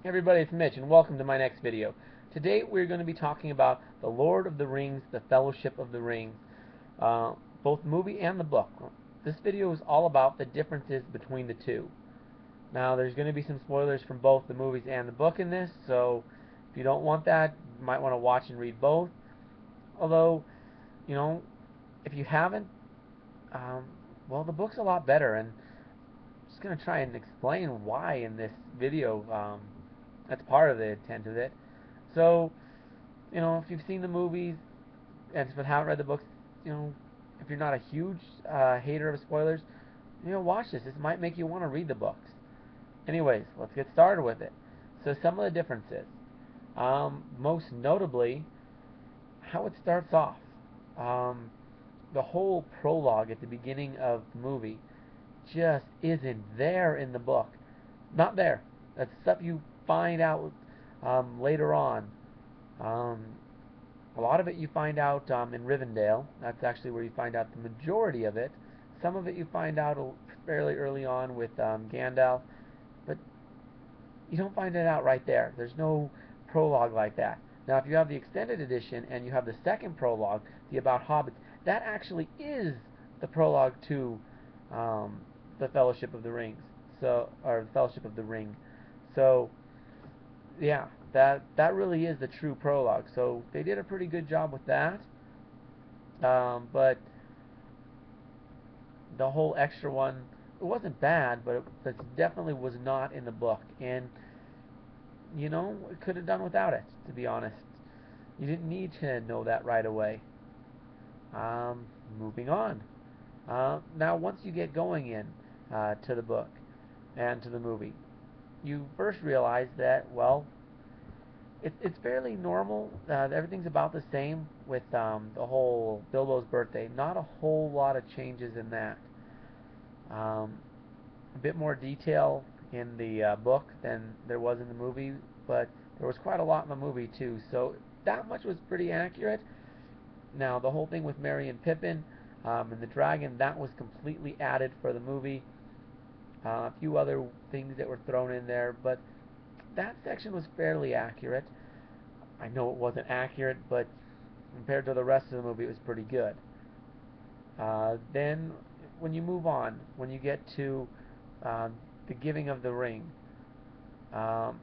Hey everybody, it's Mitch, and welcome to my next video. Today we're going to be talking about The Lord of the Rings, The Fellowship of the Ring, both the movie and the book. This video is all about the differences between the two. Now, there's going to be some spoilers from both the movies and the book in this, so if you don't want that, you might want to watch and read both. Although, you know, if you haven't, um, well, the book's a lot better, and I'm just going to try and explain why in this video. That's part of the intent of it. So, if you've seen the movies and but haven't read the books, you know, if you're not a huge hater of spoilers, watch this. This might make you want to read the books. Anyways, let's get started with it. So, some of the differences. Most notably, how it starts off. Um, the whole prologue at the beginning of the movie just isn't there in the book. Not there. That's stuff you find out later on. Um, a lot of it you find out in Rivendell. That's actually where you find out the majority of it. Some of it you find out fairly early on with Gandalf, but you don't find it out right there. There's no prologue like that. Now, if you have the extended edition and you have the second prologue, the About Hobbits, that actually is the prologue to the Fellowship of the Rings, or the Fellowship of the Ring. So, yeah, that really is the true prologue. So they did a pretty good job with that. But the whole extra one, it wasn't bad, but it definitely was not in the book. And it could have done without it, to be honest. You didn't need to know that right away. Um, Moving on. Now, once you get going in to the book and to the movie, you first realize that, well, it's fairly normal. Everything's about the same with the whole Bilbo's birthday. Not a whole lot of changes in that. A bit more detail in the book than there was in the movie, but there was quite a lot in the movie too. So that much was pretty accurate. Now the whole thing with Merry and Pippin and the dragon, that was completely added for the movie. A few other things that were thrown in there, but that section was fairly accurate. I know it wasn't accurate, but compared to the rest of the movie, it was pretty good. Then, when you move on, when you get to uh, the giving of the ring, um,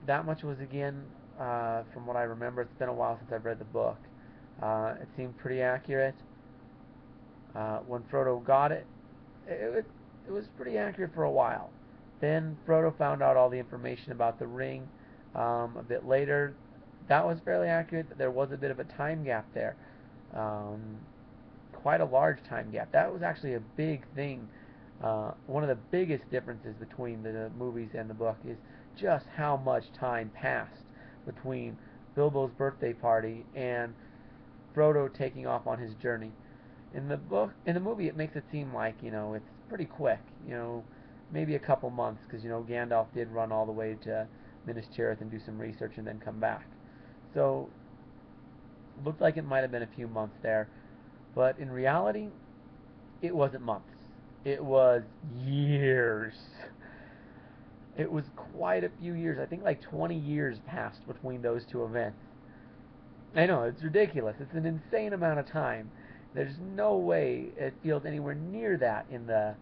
that much was again, from what I remember, it's been a while since I've read the book. It seemed pretty accurate. When Frodo got it, it was pretty accurate for a while. Then Frodo found out all the information about the ring a bit later. That was fairly accurate. There was a bit of a time gap there. Um, Quite a large time gap. That was actually a big thing. One of the biggest differences between the movies and the book is just how much time passed between Bilbo's birthday party and Frodo taking off on his journey. In the movie, it makes it seem like it's pretty quick. Maybe a couple months because Gandalf did run all the way to Minas Tirith and do some research and then come back. So looked like it might have been a few months there, but in reality, it wasn't months. It was years. It was quite a few years. I think like 20 years passed between those two events. I know, it's ridiculous. It's an insane amount of time. There's no way it feels anywhere near that in the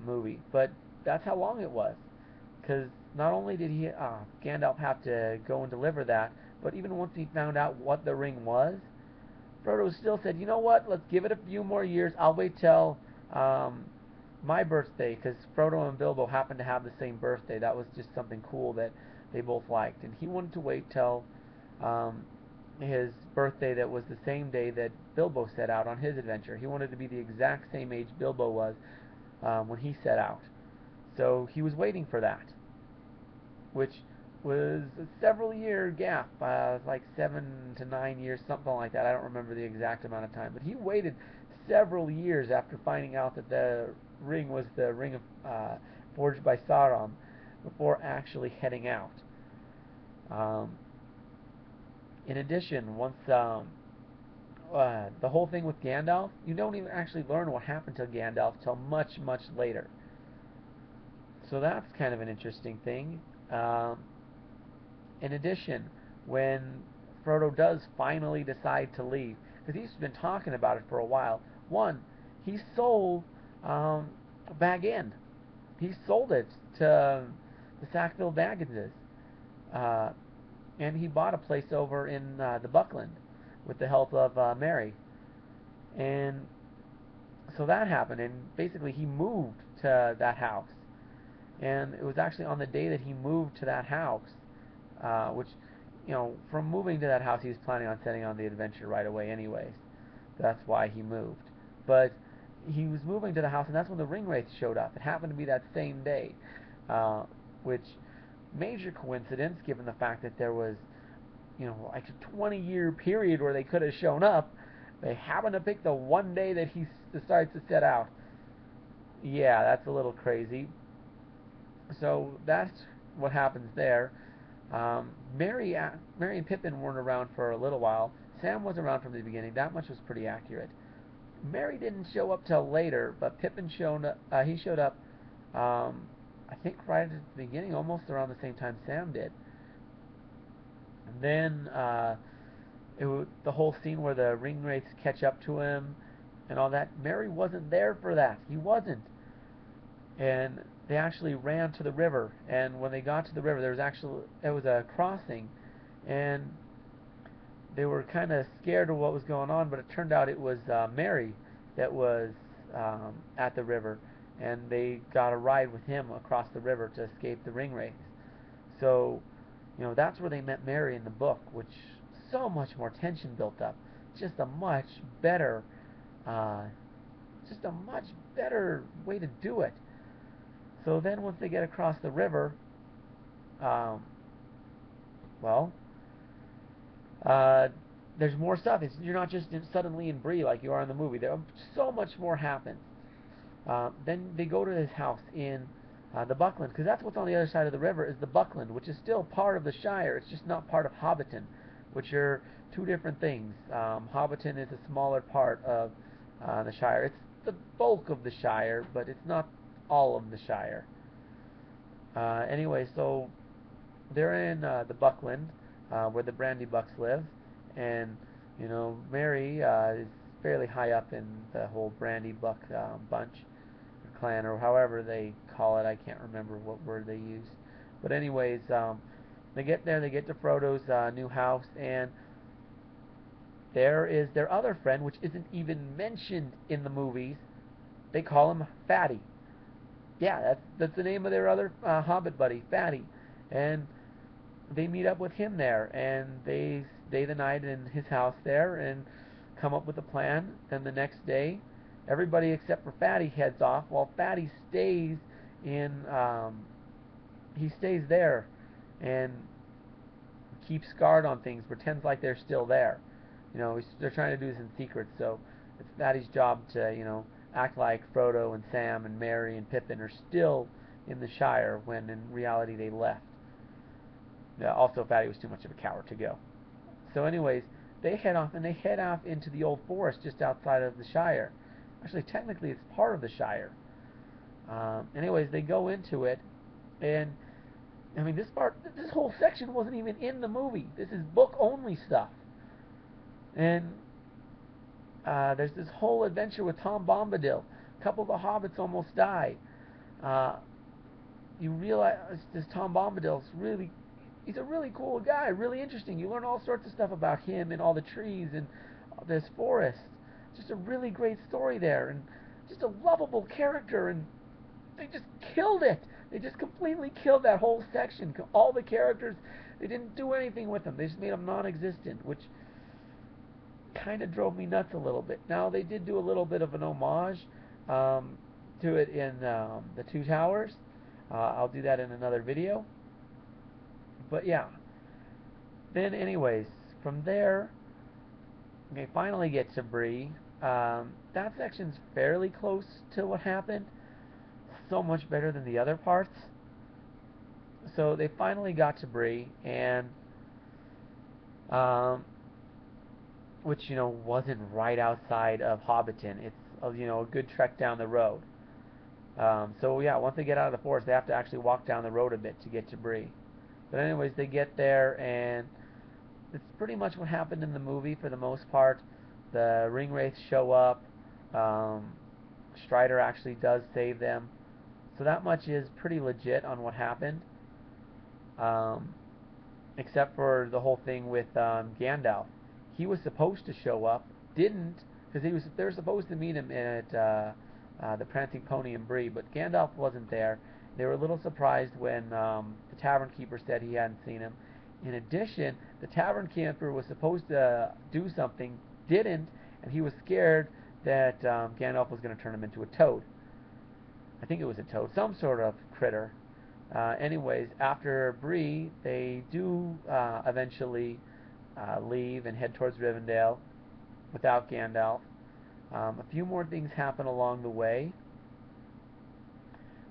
movie, but that's how long it was. Because not only did Gandalf have to go and deliver that, but even once he found out what the ring was, Frodo still said, you know what, let's give it a few more years. I'll wait till um, my birthday, because Frodo and Bilbo happened to have the same birthday. That was just something cool that they both liked. And he wanted to wait till um, his birthday that was the same day that Bilbo set out on his adventure. He wanted to be the exact same age Bilbo was when he set out. So he was waiting for that, which was a several year gap, like 7 to 9 years, something like that. I don't remember the exact amount of time, but he waited several years after finding out that the ring was the ring of forged by Sauron before actually heading out. Um, in addition, once the whole thing with Gandalf, you don't even actually learn what happened to Gandalf till much, much later. So that's kind of an interesting thing. Um, in addition, when Frodo does finally decide to leave, because he's been talking about it for a while, one, he sold Bag End. He sold it to the Sackville Bagginses. Uh, and he bought a place over in the Buckland with the help of Mary. And so that happened, and basically he moved to that house. And it was actually on the day that he moved to that house, which, from moving to that house, he was planning on setting on the adventure right away anyways. That's why he moved. But he was moving to the house, and that's when the ring wraiths showed up. It happened to be that same day, which major coincidence given the fact that there was, like a 20-year period where they could have shown up. They happened to pick the one day that he decides to set out. Yeah, that's a little crazy. So that's what happens there. Mary and Pippin weren't around for a little while. Sam was around from the beginning. That much was pretty accurate. Mary didn't show up till later, but Pippin showed up. He showed up, I think, right at the beginning, almost around the same time Sam did. And then the whole scene where the ring wraiths catch up to him and all that. Mary wasn't there for that. He wasn't. And they actually ran to the river. And when they got to the river, it was a crossing, and they were kind of scared of what was going on. But it turned out it was Mary that was at the river, and they got a ride with him across the river to escape the ring wraiths. So, that's where they met Mary in the book, which so much more tension built up. Just a much better, uh, just a much better way to do it. So then once they get across the river, um, well, uh, there's more stuff. You're not just suddenly in Bree like you are in the movie. So much more happens. Then they go to his house in the Buckland, because that's what's on the other side of the river is the Buckland, which is still part of the Shire. It's just not part of Hobbiton, which are two different things. Hobbiton is a smaller part of the Shire. It's the bulk of the Shire, but it's not all of the Shire. Anyway, so they're in the Buckland, where the Brandy Bucks live, and Mary is fairly high up in the whole Brandy Buck bunch, or clan, or however they call it. I can't remember what word they use, but anyways, they get there. They get to Frodo's new house, and there is their other friend, which isn't even mentioned in the movies. They call him Fatty. Yeah, that's the name of their other Hobbit buddy, Fatty, and they meet up with him there, and they stay the night in his house there and come up with a plan. Then the next day, everybody except for Fatty heads off, while Fatty stays in. He stays there and keeps guard on things, pretends like they're still there. They're trying to do this in secret, so it's Fatty's job to act like Frodo and Sam and Mary and Pippin are still in the Shire when in reality they left. Also, Fatty was too much of a coward to go. So anyways, they head off, and they head off into the old forest just outside of the Shire. Actually, technically, it's part of the Shire. Anyways, they go into it, and I mean, this whole section wasn't even in the movie. This is book-only stuff. And there's this whole adventure with Tom Bombadil. A couple of the hobbits almost die. You realize this Tom Bombadil's he's a really cool guy, really interesting. You learn all sorts of stuff about him and all the trees and this forest. Just a really great story there, and just a lovable character, and they just killed it. They just completely killed that whole section. All the characters, they didn't do anything with them. They just made them non-existent, which kind of drove me nuts a little bit. Now, they did do a little bit of an homage to it in the Two Towers. I'll do that in another video. But yeah. Then anyways, from there, they finally get to Bree. That section's fairly close to what happened. So much better than the other parts. So they finally got to Bree, and which wasn't right outside of Hobbiton. It's a good trek down the road. So yeah, once they get out of the forest, they have to actually walk down the road a bit to get to Bree. But anyways, they get there, and it's pretty much what happened in the movie for the most part. The ring wraiths show up. Um, Strider actually does save them. So that much is pretty legit on what happened. Um, except for the whole thing with Gandalf. He was supposed to show up, didn't, because they were supposed to meet him at the Prancing Pony and Bree, but Gandalf wasn't there. They were a little surprised when the tavern keeper said he hadn't seen him. In addition, the tavern keeper was supposed to do something, didn't, and he was scared that Gandalf was going to turn him into a toad. I think it was a toad, some sort of critter. Anyways, after Bree, they do eventually leave and head towards Rivendell without Gandalf. A few more things happen along the way.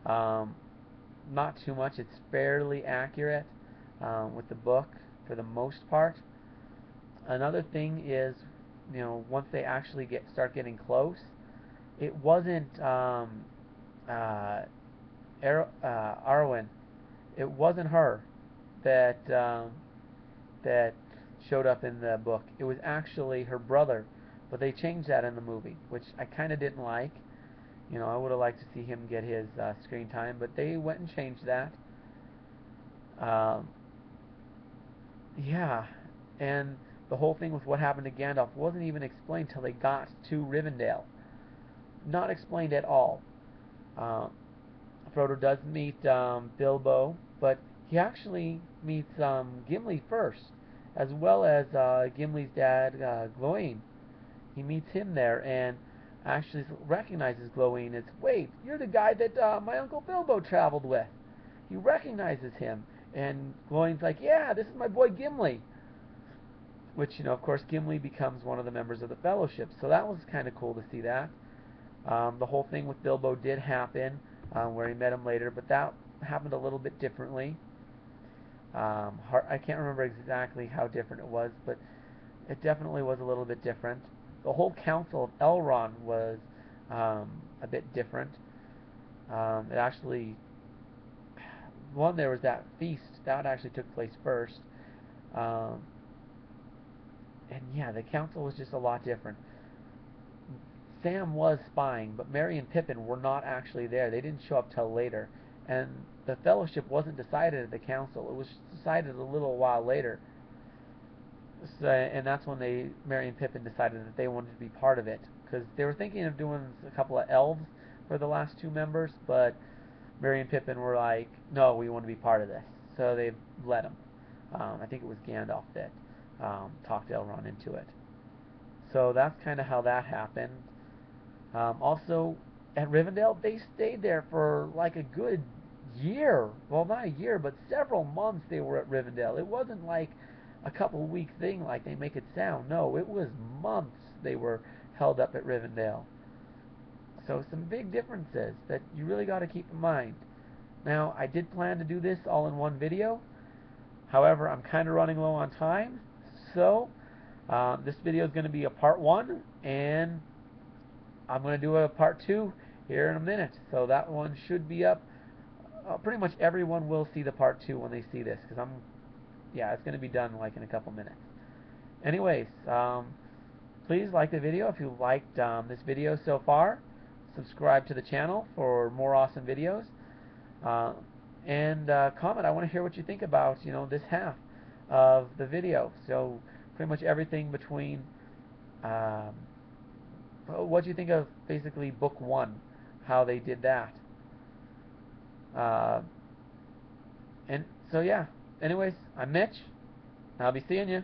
Um, Not too much. It's fairly accurate with the book for the most part. Another thing is, once they actually start getting close, it wasn't uh, Arwen. It wasn't her that showed up in the book. It was actually her brother, but they changed that in the movie, which I kind of didn't like. I would have liked to see him get his screen time, but they went and changed that. Um, yeah, and the whole thing with what happened to Gandalf wasn't even explained till they got to Rivendell. Not explained at all. Um, Frodo does meet Bilbo, but he actually meets Gimli first, as well as Gimli's dad, Gawain. He meets him there and actually recognizes Gawain as, wait, you're the guy that my Uncle Bilbo traveled with. He recognizes him, and Gawain's like, yeah, this is my boy Gimli. Which, of course, Gimli becomes one of the members of the Fellowship, so that was kind of cool to see that. The whole thing with Bilbo did happen, where he met him later, but that happened a little bit differently. I can't remember exactly how different it was, but it definitely was a little bit different. The whole Council of Elrond was a bit different. It actually, there was that feast that actually took place first, um, and yeah, the Council was just a lot different. Sam was spying, but Merry and Pippin were not actually there. They didn't show up till later. And the Fellowship wasn't decided at the Council. It was decided a little while later. So, and that's when Merry and Pippin decided that they wanted to be part of it. Because they were thinking of doing a couple of elves for the last two members, but Merry and Pippin were like, no, we want to be part of this. So they let them. I think it was Gandalf that talked Elrond into it. So that's kind of how that happened. Also, at Rivendell, they stayed there for like a good year. Well, not a year, but several months they were at Rivendell. It wasn't like a couple week thing like they make it sound. No, it was months they were held up at Rivendell. So some big differences that you really got to keep in mind. Now, I did plan to do this all in one video. However, I'm kind of running low on time. So, this video is going to be a part one, and I'm going to do a part two here in a minute. So that one should be up. Pretty much everyone will see the part two when they see this, because it's going to be done like in a couple minutes. Anyways, please like the video if you liked this video so far. Subscribe to the channel for more awesome videos. And comment. I want to hear what you think about, this half of the video. So pretty much everything between what do you think of basically book one, how they did that? Uh, and so yeah. Anyways, I'm Mitch. I'll be seeing you.